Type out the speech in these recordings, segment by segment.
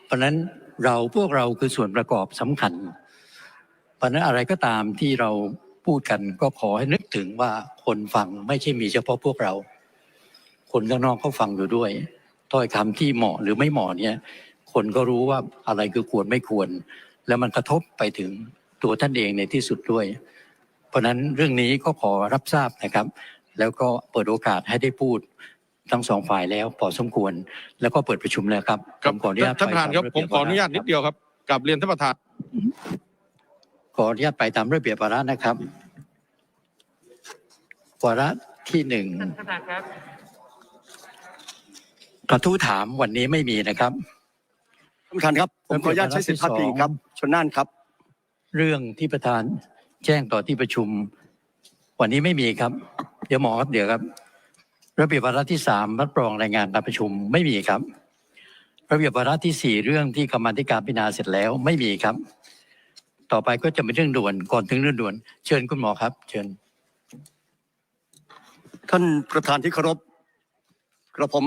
เพราะฉะนั้นพวกเราคือส่วนประกอบสำคัญเพราะฉะนั้นอะไรก็ตามที่เราพูดกันก็ขอให้นึกถึงว่าคนฟังไม่ใช่มีเฉพาะพวกเราคนข้างนอกเขาฟังอยู่ด้วยถ้อยคำที่เหมาะหรือไม่เหมาะเนี่ยคนก็รู้ว่าอะไรคือควรไม่ควรแล้วมันกระทบไปถึงตัวท่านเองในที่สุดด้วยเพราะฉะนั้นเรื่องนี้ก็ขอรับทราบนะครับแล้วก็เปิดโอกาสให้ได้พูดทั้งสองฝ่ายแล้วพอสมควรแล้วก็เปิดประชุมแล้วครับผมขออนุญาต ท่านประธานครับผมขออนุญาตนิดเดียวครับกลับเรียนท่านประธานขออนุญาตไปตามระเบียบวาระนะครับวาระที่หนึ่งท่านประธานครับกระทู้ถามวันนี้ไม่มีนะครับท่านประธานครับผมขออนุญาตใช้สิทธิพาดพิงครับชลน่านครับเรื่องที่ประธานแจ้งต่อที่ประชุมวันนี้ไม่มีครับเดี๋ยวหมอครับเดี๋ยวครับระเบียบวาระที่3รับรองรายงานการประชุมไม่มีครับระเบียบวาระที่4เรื่องที่กรรมาธิการพิจารณาเสร็จแล้วไม่มีครับต่อไปก็จะเป็นเรื่องด่วนก่อนถึงเรื่องด่วนเชิญคุณหมอครับเชิญท่านประธานที่เคารพกระผม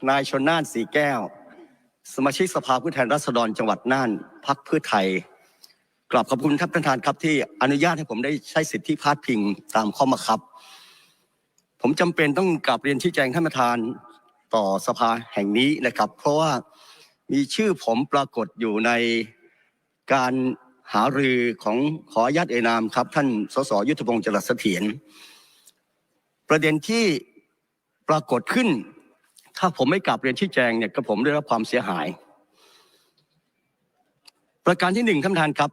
นายชลน่านสีแก้วสมาชิกสภาผู้แทนราษฎรจังหวัดน่านพรรคเพื่อไทยกราบขอบคุณท่านประธานครับที่อนุญาตให้ผมได้ใช้สิทธิพาดพิงตามข้อบังคับผมจำเป็นต้องกราบเรียนชี้แจงท่านประธานต่อสภาแห่งนี้นะครับเพราะว่ามีชื่อผมปรากฏอยู่ในการหารือของขออนุญาตเอ่ยนามครับท่านสสยุทธพงศ์จรัสเสถียรประเด็นที่ปรากฏขึ้นถ้าผมไม่กราบเรียนชี้แจงเนี่ยกับผมได้รับความเสียหายประการที่1ท่านประธานครับ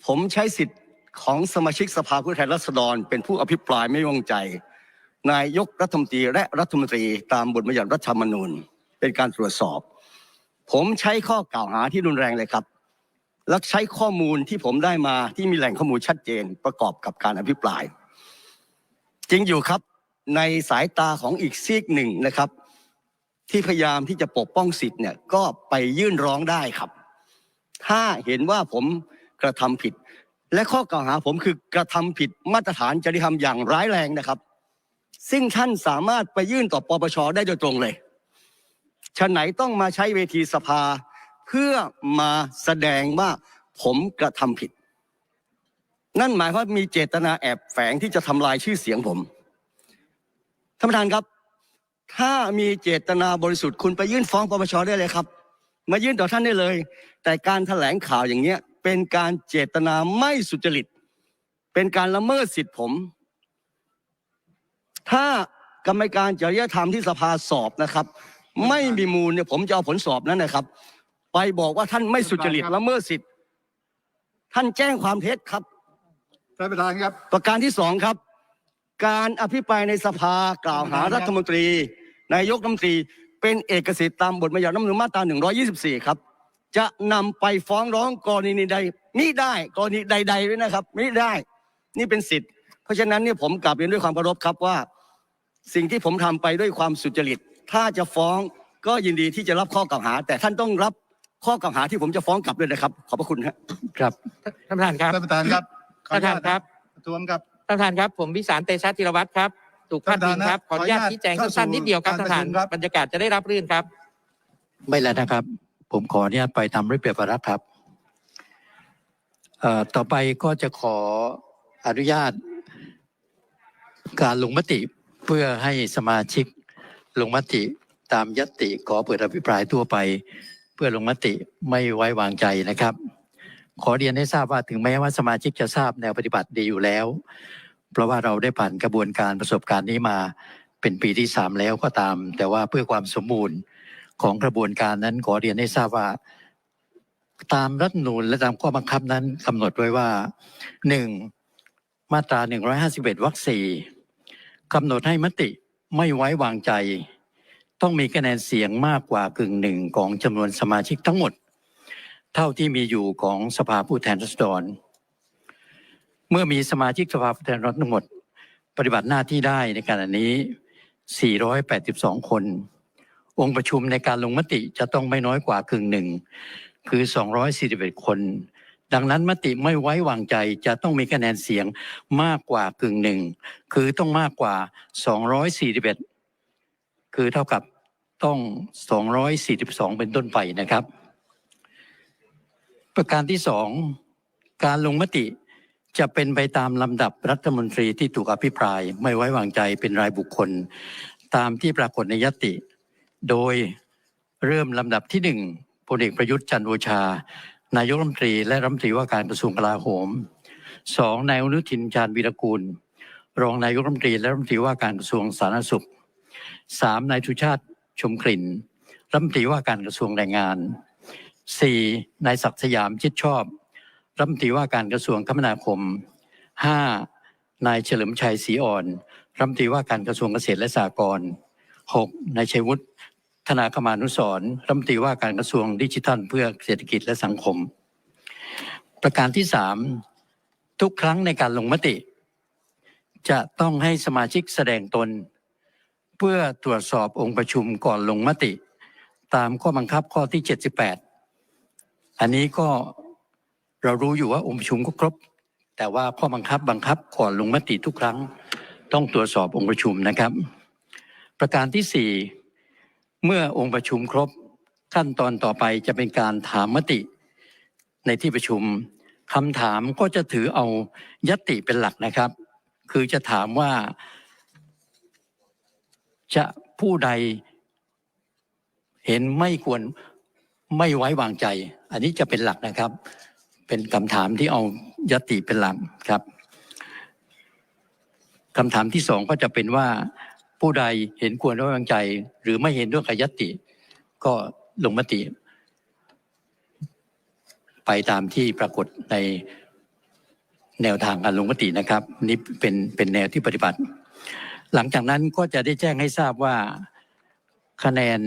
ผมใช้สิทธิ์ของสมาชิกสภาผู้แทนราษฎรเป็นผู้อภิปรายไม่ไว้วางใจนายกรัฐมนตรีและรัฐมนตรีตามบทบัญญัติรัฐธรรมนูญเป็นการตรวจสอบผมใช้ข้อกล่าวหาที่รุนแรงเลยครับและใช้ข้อมูลที่ผมได้มาที่มีแหล่งข้อมูลชัดเจนประกอบกับการอภิปรายจริงอยู่ครับในสายตาของอีกซีกหนึ่งนะครับที่พยายามที่จะปกป้องสิทธิ์เนี่ยก็ไปยื่นร้องได้ครับถ้าเห็นว่าผมกระทำผิดและข้อกล่าวหาผมคือกระทำผิดมาตรฐานจริยธรรมอย่างร้ายแรงนะครับซึ่งท่านสามารถไปยื่นต่อปปช.ได้โดยตรงเลยฉะไหนต้องมาใช้เวทีสภาเพื่อมาแสดงว่าผมกระทำผิดนั่นหมายความว่ามีเจตนาแอบแฝงที่จะทำลายชื่อเสียงผมท่านประธานครับถ้ามีเจตนาบริสุทธิ์คุณไปยื่นฟ้องปปช.ได้เลยครับมายื่นต่อท่านได้เลยแต่การแถลงข่าวอย่างเนี้ยเป็นการเจตนาไม่สุจริตเป็นการละเมิดสิทธิ์ผมถ้ากรรมการจริยธรรมที่สภาสอบนะครับไม่มีมูลเนี่ยผมจะเอาผลสอบนั้นนะครับไปบอกว่าท่านไม่สุจริตละเมิดสิทธิ์ท่านแจ้งความเท็จครับท่านประธานครับประการที่2ครับการอภิปรายในสภากล่าวหารัฐมนตรีนายกรัฐมนตรีเป็นเอกสิทธิ์ตามบทบัญญัติรัฐธรรมนูญมาตรา124ครับจะนำไปฟ้องร้องกรณีใดมิได้กรณีใดๆด้วยนะครับมิได้นี่เป็นสิทธิ์เพราะฉะนั้นเนี่ยผมกลับเรียนด้วยความเคารพครับว่าสิ่งที่ผมทำไปด้วยความสุจริตถ้าจะฟ้องก็ยินดีที่จะรับข้อกล่าวหาแต่ท่านต้องรับข้อกล่าวหาที่ผมจะฟ้องกลับด้วยนะครับขอบพระคุณครับท่านประธานครับท่านประธานครับท่านประธานครับประท้วงครับท่านประธานครับผมวิสารเตชะธีรวัตรครับถูกพาดพิงครับขออนุญาตชี้แจงสั้นๆนิดเดียวครับท่านประธานบรรยากาศจะได้รับรื่นครับไม่แล้วนะครับผมขออนุญาตไปตามระเบียบวาระครับต่อไปก็จะขออนุญาตการลงมติเพื่อให้สมาชิกลงมติตามญัตติขอเปิดอภิปรายทั่วไปเพื่อลงมติไม่ไว้วางใจนะครับขอเรียนให้ทราบว่าถึงแม้ว่าสมาชิกจะทราบแนวปฏิบัติดีอยู่แล้วเพราะว่าเราได้ผ่านกระบวนการประสบการณ์นี้มาเป็นปีที่3แล้วก็ตามแต่ว่าเพื่อความสมบูรณ์ของกระบวนการนั้นขอเรียนให้ทราบว่าตามรัฐธรรมนูญและตามข้อบังคับนั้นกำหนดไว้ว่า 1. มาตรา151วรรค4กำหนดให้มติไม่ไว้วางใจต้องมีคะแนนเสียงมากกว่1/2ของจำนวนสมาชิกทั้งหมดเท่าที่มีอยู่ของสภาผู้แทนราษฎรเมื่อมีสมาชิกสภาผู้แทนราษฎรทั้งหมดปฏิบัติหน้าที่ได้ในขณะนี้482คนองค์ประชุมในการลงมติจะต้องไม่น้อยกว่า1/2คือ241คนดังนั้นมติไม่ไว้วางใจจะต้องมีคะแนนเสียงมากกว่า1/2คือต้องมากกว่า241คือเท่ากับต้อง242เป็นต้นไปนะครับ ประการที่สองการลงมติจะเป็นไปตามลำดับรัฐมนตรีที่ถูกอภิปรายไม่ไว้วางใจเป็นรายบุคคลตามที่ปรากฏในยติโดยเริ่มลำดับที่หนึ่งพลเอกประยุทธ์จันทร์โอชานายกรัฐมนตรีและรัฐมนตรีว่าการกระทรวงกลาโหมสองนายอนุทินชาญวีรกูลรองนายกรัฐมนตรีและรัฐมนตรีว่าการกระทรวงสาธารณสุขสามนายสุชาติชมกลิ่นรัฐมนตรีว่าการกระทรวงแรงงานสี่นายศักดิ์สยามชิดชอบรัฐมนตรีว่าการกระทรวงคมนาคมห้านายเฉลิมชัยศรีอ่อนรัฐมนตรีว่าการกระทรวงเกษตรและสหกรณ์หกนายชัยวุฒิธนาคมานุสรณ์รัฐมนตรีว่าการกระทรวงดิจิทัลเพื่อเศรษฐกิจและสังคมประการที่สามทุกครั้งในการลงมติจะต้องให้สมาชิกแสดงตนเพื่อตรวจสอบองค์ประชุมก่อนลงมติตามข้อบังคับข้อที่78อันนี้ก็เรารู้อยู่ว่าองค์ประชุมก็ครบแต่ว่าข้อบังคับก่อนลงมติทุกครั้งต้องตรวจสอบองค์ประชุมนะครับประการที่สี่เมื่อองค์ประชุมครบขั้นตอนต่อไปจะเป็นการถามมติในที่ประชุมคำถามก็จะถือเอาญัตติเป็นหลักนะครับคือจะถามว่าจะผู้ใดเห็นไม่ควรไม่ไว้วางใจอันนี้จะเป็นหลักนะครับเป็นคำถามที่เอาญัตติเป็นหลักครับคำถามที่สองก็จะเป็นว่าผู้ใดเห็นควรไว้วางใจหรือไม่เห็นด้วยกับญัตติก็ลงมติไปตามที่ปรากฏในแนวทางการลงมตินะครับนี่เป็นแนวที่ปฏิบัติหลังจากนั้นก็จะได้แจ้งให้ทราบว่าคะแนน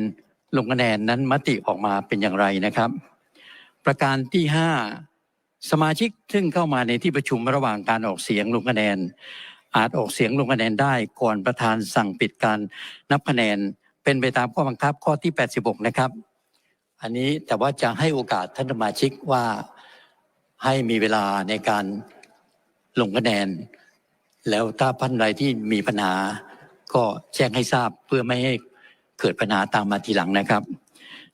ลงคะแนนนั้นมติออกมาเป็นอย่างไรนะครับประการที่ห้าสมาชิกซึ่งเข้ามาในที่ประชุมระหว่างการออกเสียงลงคะแนนอาจออกเสียงลงคะแนนได้ก่อนประธานสั่งปิดการนับคะแนนเป็นไปตามข้อบังคับข้อที่86นะครับอันนี้แต่ว่าจะให้โอกาสท่านสมาชิกว่าให้มีเวลาในการลงคะแนนแล้วถ้าท่านใดที่มีปัญหาก็แจ้งให้ทราบเพื่อไม่ให้เกิดปัญหาตามมาทีหลังนะครับ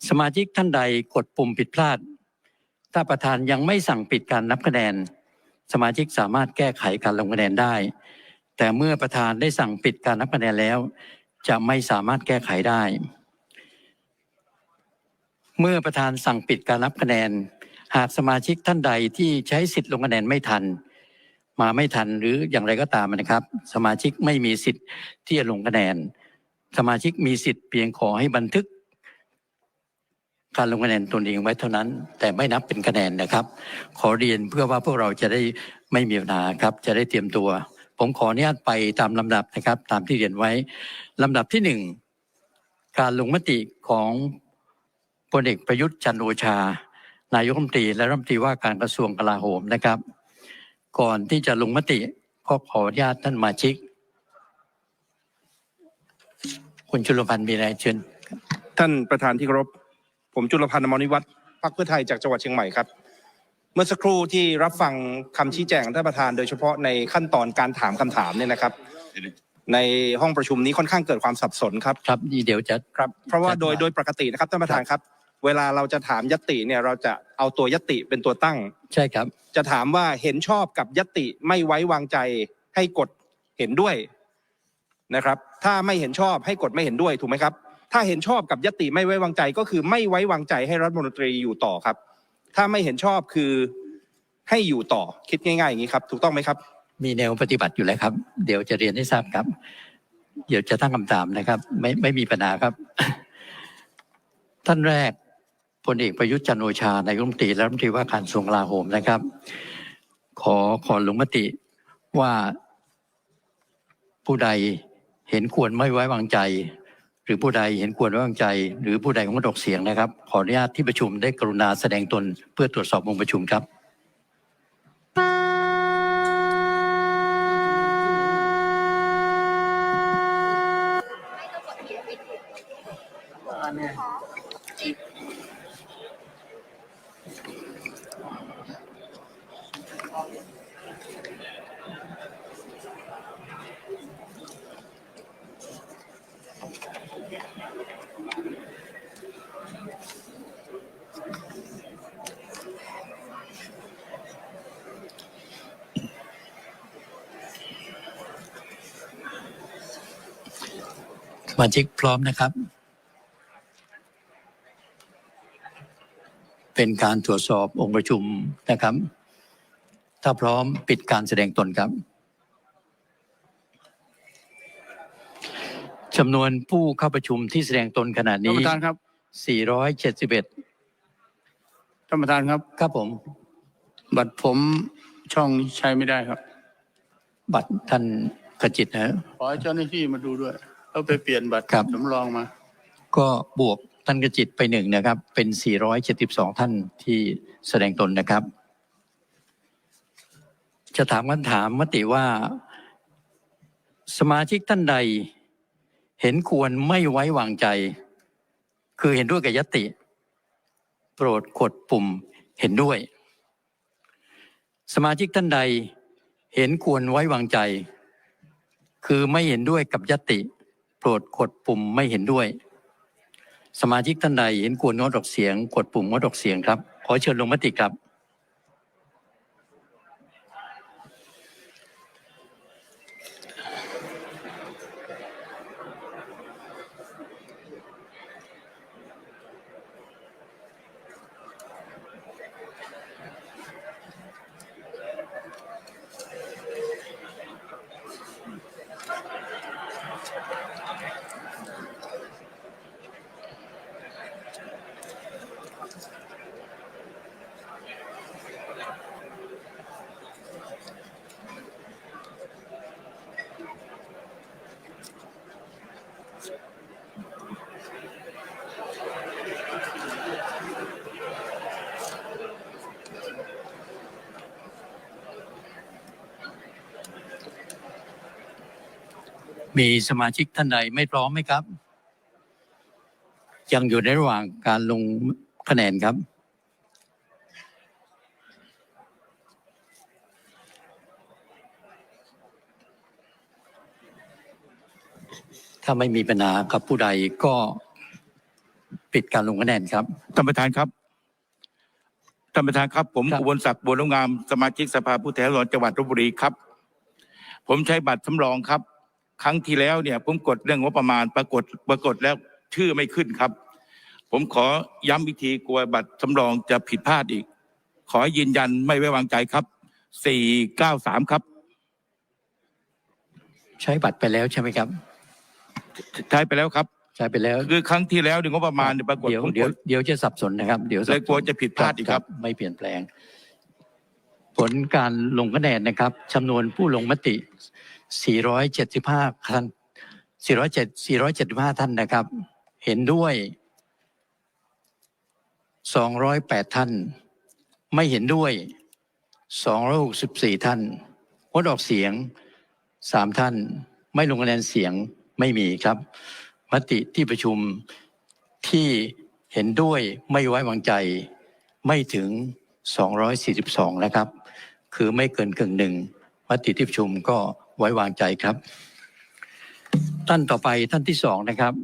สมาชิกท่านใดกดปุ่มผิดพลาดถ้าประธานยังไม่สั่งปิดการนับคะแนนสมาชิกสามารถแก้ไขการลงคะแนนได้แต่เมื่อประธานได้สั่งปิดการนับคะแนนแล้วจะไม่สามารถแก้ไขได้เมื่อประธานสั่งปิดการนับคะแนนหากสมาชิกท่านใดที่ใช้สิทธิ์ลงคะแนนไม่ทันมาไม่ทันหรืออย่างไรก็ตามนะครับสมาชิกไม่มีสิทธิ์ที่จะลงคะแนนสมาชิกมีสิทธิ์เพียงขอให้บันทึกการลงคะแนนตนเองไว้เท่านั้นแต่ไม่นับเป็นคะแนนนะครับขอเรียนเพื่อว่าพวกเราจะได้ไม่มีปัญหาครับจะได้เตรียมตัวผมขออนุญาตไปตามลำดับนะครับตามที่เรียนไว้ลำดับที่หนึ่งการลงมติของพลเอกประยุทธ์จันทร์โอชานายกรัฐมนตรีและรัฐมนตรีว่าการกระทรวงกลาโหมนะครับก่อนที่จะลงมติก็ขออนุญาตท่านสมาชิกคุณจุลพันธ์มีอะไรเชิญ ท่านประธานที่เคารพผมจุลพันธ์ อมรนิวัฒน์พรรคเพื่อไทยจากจังหวัดเชียงใหม่ครับเมื่อสักครู่ที่รับฟังคำชี้แจงของท่านประธานโดยเฉพาะในขั้นตอนการถามคำถามเนี่ยนะครับในห้องประชุมนี้ค่อนข้างเกิดความสับสนครับครับเดี๋ยวจะครับเพราะว่าโดยปกตินะครับท่านประธานครับเวลาเราจะถามญัตติเนี่ยเราจะเอาตัวญัตติเป็นตัวตั้งใช่ครับจะถามว่าเห็นชอบกับญัตติไม่ไว้วางใจให้กดเห็นด้วยนะครับถ้าไม่เห็นชอบให้กดไม่เห็นด้วยถูกไหมครับถ้าเห็นชอบกับญัตติไม่ไว้วางใจก็คือไม่ไว้วางใจให้รัฐมนตรีอยู่ต่อครับถ้าไม่เห็นชอบคือให้อยู่ต่อคิดง่ายๆอย่างนี้ครับถูกต้องไหมครับมีแนวปฏิบัติอยู่แล้วครับเดี๋ยวจะเรียนให้ทราบครับเดี๋ยวจะตั้งคำถามนะครับไม่มีปัญหาครับท่านแรกพลเอกประยุทธ์จันทร์โอชานายกรัฐมนตรีและรัฐมนตรีว่าการกระทรวงกลาโหมนะครับขอลงมติว่าผู้ใดเห็นควรไม่ไว้วางใจหรือผู้ใดเห็นควรไว้วางใจหรือผู้ใดงดออกเสียงนะครับขออนุญาตที่ประชุมได้กรุณาแสดงตนเพื่อตรวจสอบองค์ประชุมครับ สมาชิกพร้อมนะครับ เป็นการตรวจสอบองค์ประชุมนะครับ ถ้าพร้อมปิดการแสดงตนครับจำนวนผู้เข้าประชุมที่แสดงตนขณะ ท่าน นี้ ประธานครับ 471 ท่านประธานครับ ครับผม บัตรผมช่องนี้ใช้ไม่ได้ครับ บัตรท่านขจิตนะ ขอให้เจ้าหน้าที่มาดูด้วยแล้วไปเปลี่ยนบัตร ครับ สำรองมา ก็บวกท่านขจิตไป1นะครับ เป็น472ท่านที่แสดงตนนะครับ จะถามคำถามมติว่า สมาชิกท่านใดเห็นควรไม่ไว้วางใจ คือเห็นด้วยกับยติ โปรดกดปุ่มเห็นด้วย สมาชิกท่านใดเห็นควรไว้วางใจ คือไม่เห็นด้วยกับยติ โปรดกดปุ่มไม่เห็นด้วย สมาชิกท่านใดเห็นควรงดออกเสียงกดปุ่มงดออกเสียงครับขอเชิญลงมติครับ มีสมาชิกท่านใดไม่พร้อมไหมครับ ยังอยู่ในระหว่างการลงคะแนนครับ ถ้าไม่มีปัญหากับผู้ใดก็ปิดการลงคะแนนครับ ท่านประธานครับ ท่านประธานครับ ผม ครับ อุบลศักดิ์บัวงามสมาชิกสภาผู้แทนราษฎรจังหวัดลพบุรีครับ ผมใช้บัตรสำรองครับ ครั้งที่แล้วเนี่ย ผมกดเรื่องงบประมาณปรากฏแล้วชื่อไม่ขึ้นครับ ผมขอย้ำวิธีกลัวบัตรสำรองจะผิดพลาดอีก ขอยืนยันไม่ไว้วางใจครับ493ครับ ใช้บัตรไปแล้วใช่ไหมครับ ใช้ไปแล้วครับ ใช้ไปแล้ว คือครั้งที่แล้วเนี่ยงบประมาณเนี่ยปรากฏ เดี๋ยว ผม เดี๋ยว กด เดี๋ยวจะสับสนนะครับ เดี๋ยวสับสน เลยกลัวจะผิดพลาดอีกครับ ไม่เปลี่ยนแปลง ผลการลงคะแนนนะครับจำนวนผู้ลงมติ 475 ท่าน 475 ท่านนะครับ เห็นด้วย 208 ท่าน ไม่เห็นด้วย 264 ท่านงดออกเสียง 3 ท่าน ไม่ลงคะแนนเสียงไม่มีครับ มติที่ประชุมที่เห็นด้วยไม่ไว้วางใจไม่ถึง 242 นะครับ คือไม่เกินครึ่งหนึ่งมติที่ประชุมก็ไว้วางใจครับท่านต่อไปท่านที่2นะครับ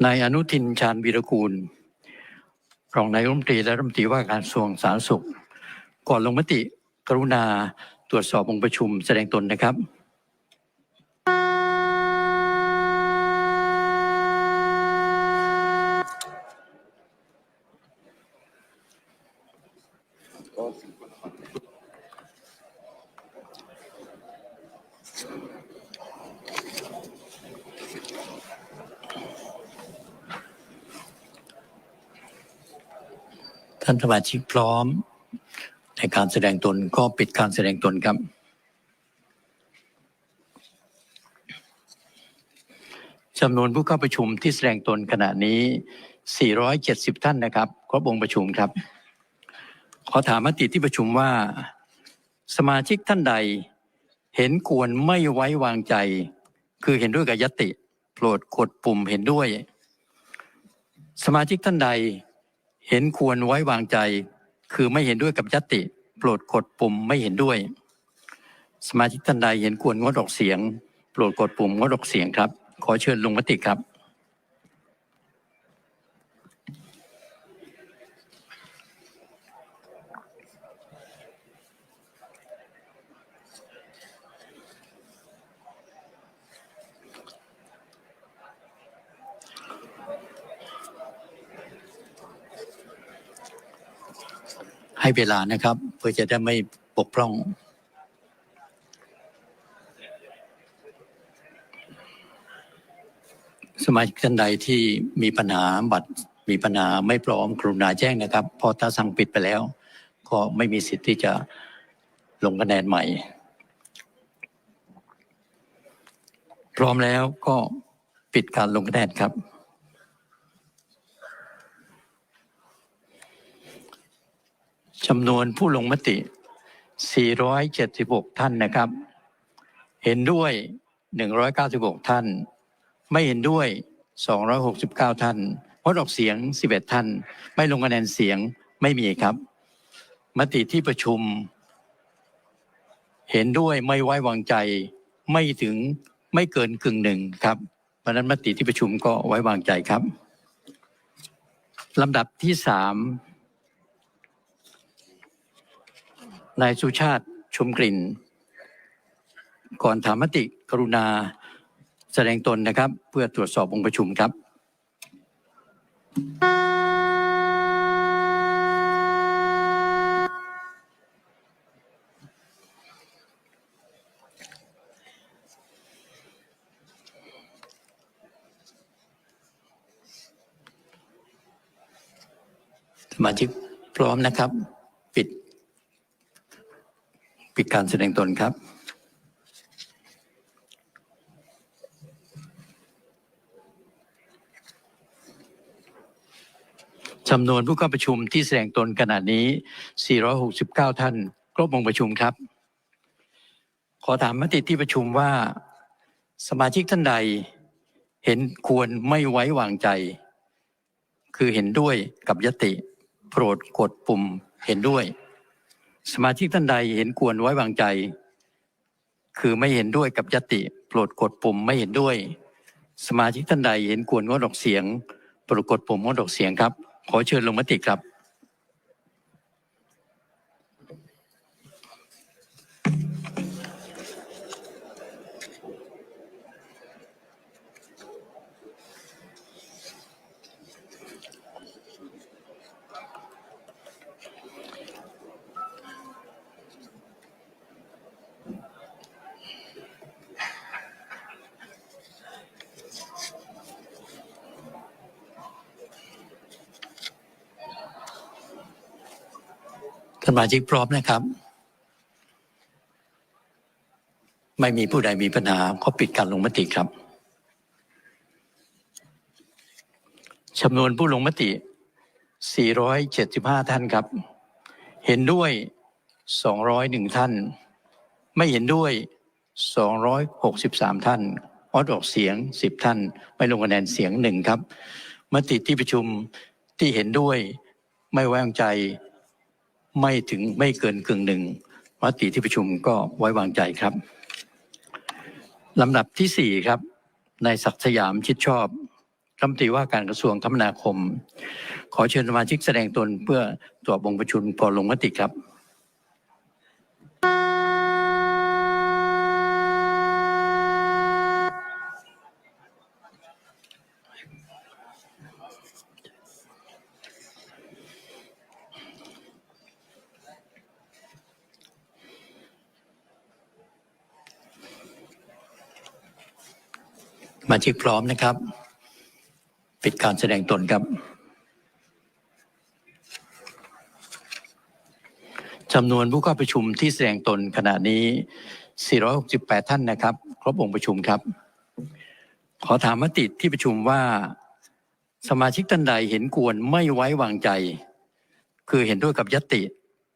นายอนุทินชาญวีรกูลรองนายกรัฐมนตรีและรัฐมนตรีว่าการกระทรวงสาธารณสุขก่อนลงมติกรุณาตรวจสอบองค์ประชุมแสดงตนนะครับท่านสมาชิกพร้อมในการแสดงตนก็ปิดการแสดงตนครับจำนวนผู้เข้าประชุมที่แสดงตนขณะนี้470ท่านนะครับครบองค์ประชุมครับขอถามมติที่ประชุมว่าสมาชิกท่านใดเห็นควรไม่ไว้วางใจคือเห็นด้วยกับยติโปรดกดปุ่มเห็นด้วยสมาชิกท่านใดเห็นควรไว้วางใจคือไม่เห็นด้วยกับยติโปรดกดปุ่มไม่เห็นด้วยสมาชิกท่านใดเห็นควรงดออกเสียงโปรดกดปุ่มงดออกเสียงครับขอเชิญลงมติครับ ให้เวลานะครับเพื่อจะได้ไม่บกพร่องสมาชิกท่านใดที่มีปัญหาบัตรมีปัญหาไม่พร้อมกรุณาแจ้งนะครับเพราะถ้าสั่งปิดไปแล้วก็ไม่มีสิทธิ์ที่จะลงคะแนนใหม่พร้อมแล้วก็ปิดการลงคะแนนครับจำนวนผู้ลงมติ476ท่านนะครับเห็นด้วย196ท่านไม่เห็นด้วย269ท่านงดออกเสียง11ท่านไม่ลงคะแนนเสียงไม่มีครับมติที่ประชุมเห็นด้วยไม่ไว้วางใจไม่เกินกึ่งหนึ่งครับเพราะนั้นมติที่ประชุมก็ไว้วางใจครับลำดับที่3นายสุชาติชุมกลิ่นก่อนถามมติกรุณาแสดงตนนะครับเพื่อตรวจสอบองค์ประชุมครับสมาชิกพร้อมนะครับปิดการแสดงตนครับจำนวนผู้เข้าประชุมที่แสดงตนขณะนี้469ท่านครบองค์ประชุมครับขอถามมติที่ประชุมว่าสมาชิกท่านใดเห็นควรไม่ไว้วางใจคือเห็นด้วยกับยติโปรดกดปุ่มเห็นด้วยสมาชิกท่านใดเห็นควรไว้วางใจคือไม่เห็นด้วยกับยติโปรดกดปุ่มไม่เห็นด้วยสมาชิกท่านใดเห็นควรงดออกเสียงโปรดกดปุ่มงดออกเสียงครับขอเชิญลงมติครับสมาชิกพร้อมนะครับไม่มีผู้ใดมีปัญหาขอปิดการลงมติครับจำนวนผู้ลงมติ475ท่านครับเห็นด้วย201ท่านไม่เห็นด้วย263ท่านงดออกเสียง10ท่านไม่ลงคะแนนเสียง1ครับมติที่ประชุมที่เห็นด้วยไม่ไว้วางใจไม่เกินกึ่งหนึ่งมติที่ประชุมก็ไว้วางใจครับลำดับที่4ครับนายศักดิ์สยามชิดชอบรัฐมนตรีว่าการกระทรวงคมนาคมขอเชิญสมาชิกแสดงตนเพื่อตรวจองค์ประชุมพอลงมติครับสมาชิกพร้อมนะครับปิดการแสดงตนครับจำนวนผู้เข้าประชุมที่แสดงตนขณะนี้468ท่านนะครับครบองค์ประชุมครับขอถามมติที่ประชุมว่าสมาชิกท่านใดเห็นควรไม่ไว้วางใจคือเห็นด้วยกับญัตติ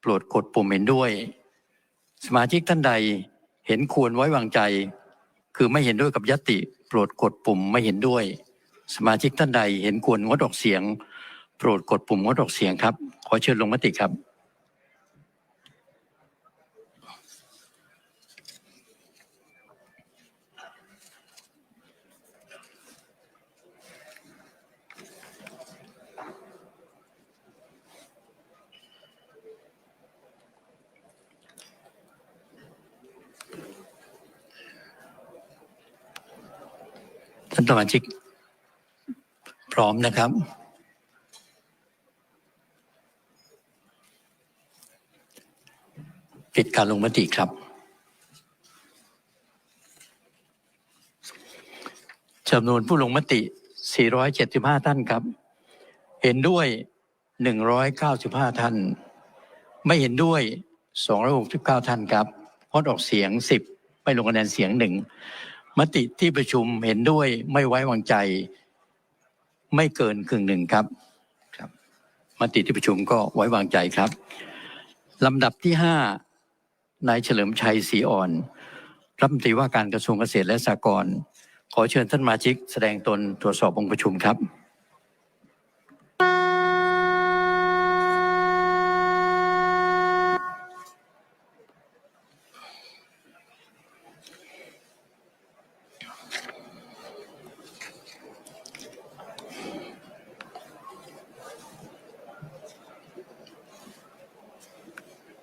โปรดกดปุ่มเห็นด้วยสมาชิกท่านใดเห็นควรไว้วางใจคือไม่เห็นด้วยกับญัตติโปรดกดปุ่มไม่เห็นด้วยสมาชิกท่านใดเห็นควรงดออกเสียงโปรดกดปุ่มงดออกเสียงครับขอเชิญลงมติครับท่านสมาชิกพร้อมนะครับ ปิดการลงมติครับจำนวนผู้ลงมติ 475 ท่านครับเห็นด้วย 195 ท่านไม่เห็นด้วย 269 ท่านครับงดออกเสียง 10ไม่ลงคะแนนเสียง 1มติที่ประชุมเห็นด้วยไม่ไว้วางใจไม่เกินครึ่งหนึ่งครับมติที่ประชุมก็ไว้วางใจครับลำดับที่5นายเฉลิมชัยศรีอ่อนรัฐมนตรีว่าการกระทรวงเกษตรและสหกรณ์ขอเชิญท่านสมาชิกแสดงตนตรวจสอบองค์ประชุมครับ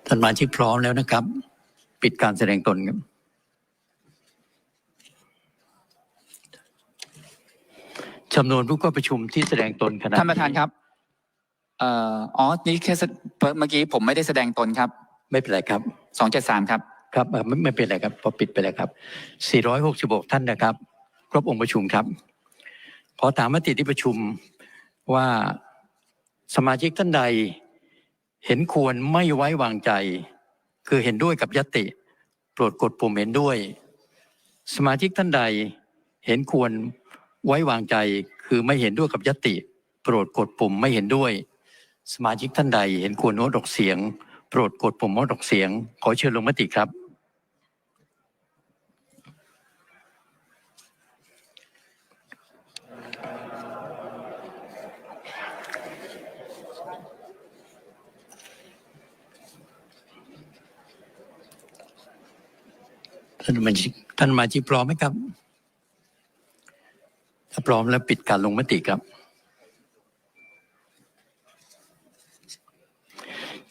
ท่านสมาชิกพร้อมแล้วนะครับปิดการแสดงตนครับจำนวนผู้เข้าประชุมที่แสดงตนขณะ ท่านประธานครับนี่แค่เมื่อกี้ผมไม่ได้แสดงตนครับ ไม่เป็นไรครับ 273 ครับ ครับไม่เป็นไรครับพอปิดไปแล้วครับ466ท่านนะครับครบองค์ประชุมครับขอถามมติที่ประชุมว่าสมาชิกท่านใดเห็นควรไม่ไว้วางใจคือเห็นด้วยกับญัตติโปรดกดปุ่มเห็นด้วยสมาชิกท่านใดเห็นควรไว้วางใจคือไม่เห็นด้วยกับญัตติโปรดกดปุ่มไม่เห็นด้วยสมาชิกท่านใดเห็นควรงดออกเสียงโปรดกดปุ่มงดออกเสียงขอเชิญลงมติครับท่านสมาชิกพร้อมไหมครับถ้าพร้อมแล้วปิดการลงมติครับ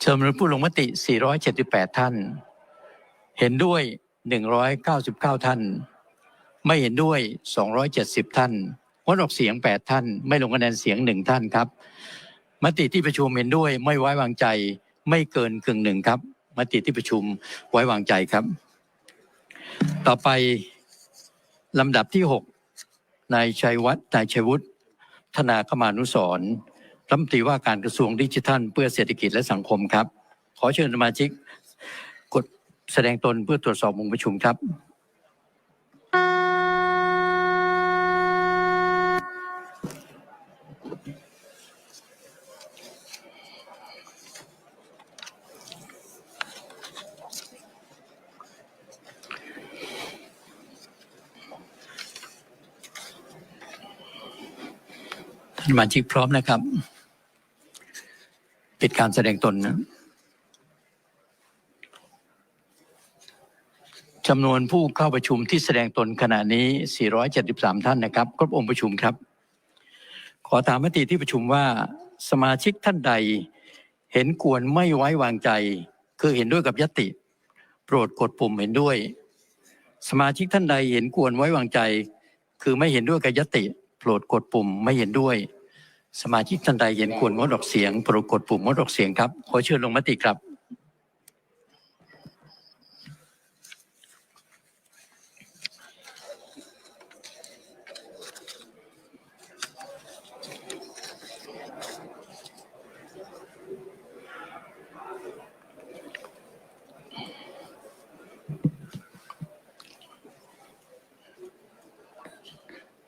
จำนวนผู้ลงมติ478ท่านเห็นด้วย199ท่านไม่เห็นด้วย270ท่านงดออกเสียง8ท่านไม่ลงคะแนนเสียง1ท่านครับมติที่ประชุมเห็นด้วยไม่ไว้วางใจไม่เกินครึ่งหนึ่งครับมติที่ประชุมไว้วางใจครับต่อไปลำดับที่6นายชัยวุฒิธนาคมานุสรณ์รัฐมนตรีว่าการกระทรวงดิจิทัลเพื่อเศรษฐกิจและสังคมครับขอเชิญสมาชิกกดแสดงตนเพื่อตรวจสอบองค์ประชุมครับท่านสมาชิกพร้อมนะครับปิดการแสดงตนนะจำนวนผู้เข้าประชุมที่แสดงตนขณะนี้473ท่านนะครับครบองค์ประชุมครับขอถามมติที่ประชุมว่าสมาชิกท่านใดเห็นควรไม่ไว้วางใจคือเห็นด้วยกับญัตติโปรดกดปุ่มเห็นด้วยสมาชิกท่านใดเห็นควรไว้วางใจคือไม่เห็นด้วยกับญัตติโปรดกดปุ่มไม่เห็นด้วยสมาชิกท่านใดเห็นควรงดออกเสียงโปรดกดปุ่มงดออกเสียงครับขอเชิญลงมติครับ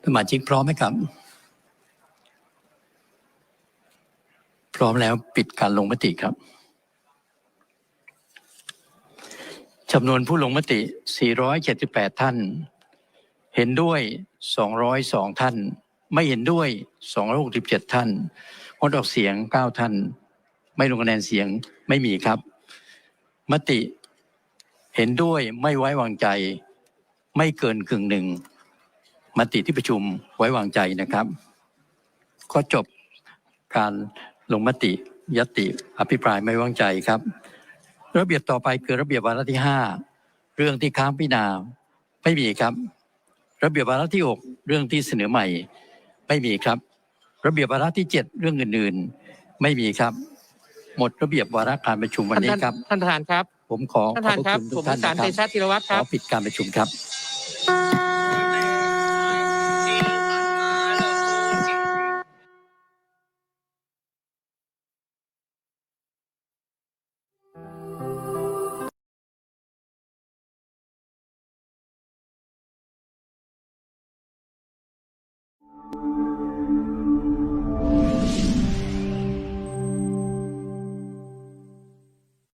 สมาชิกพร้อมไหมครับพร้อมแล้วปิดการลงมติครับจำนวนผู้ลงมติ478ท่านเห็นด้วย202ท่านไม่เห็นด้วย267ท่านงดออกเสียง9ท่านไม่ลงคะแนนเสียงไม่มีครับมติเห็นด้วยไม่ไว้วางใจไม่เกินครึ่งหนึ่งมติที่ประชุมไว้วางใจนะครับก็จบการลงมติญัตติอภิปรายไม่ไว้วางใจครับระเบียบต่อไปคือระเบียบวาระที่5เรื่องที่ค้างพิจารณาไม่มีครับระเบียบวาระที่6เรื่องที่เสนอใหม่ไม่มีครับระเบียบวาระที่7เรื่องอื่นๆไม่มีครับหมดระเบียบวาระการประชุมวันนี้ครับท่านประธานครับ ผมขอ ท่าน ข ป อบ ระ พ ธาน ระ ครับ คุณทุ ผม กท่าน วิสาร นะค เต รับ ชะธีรวัตร ข ครั อบ ปิดการประชุมครับ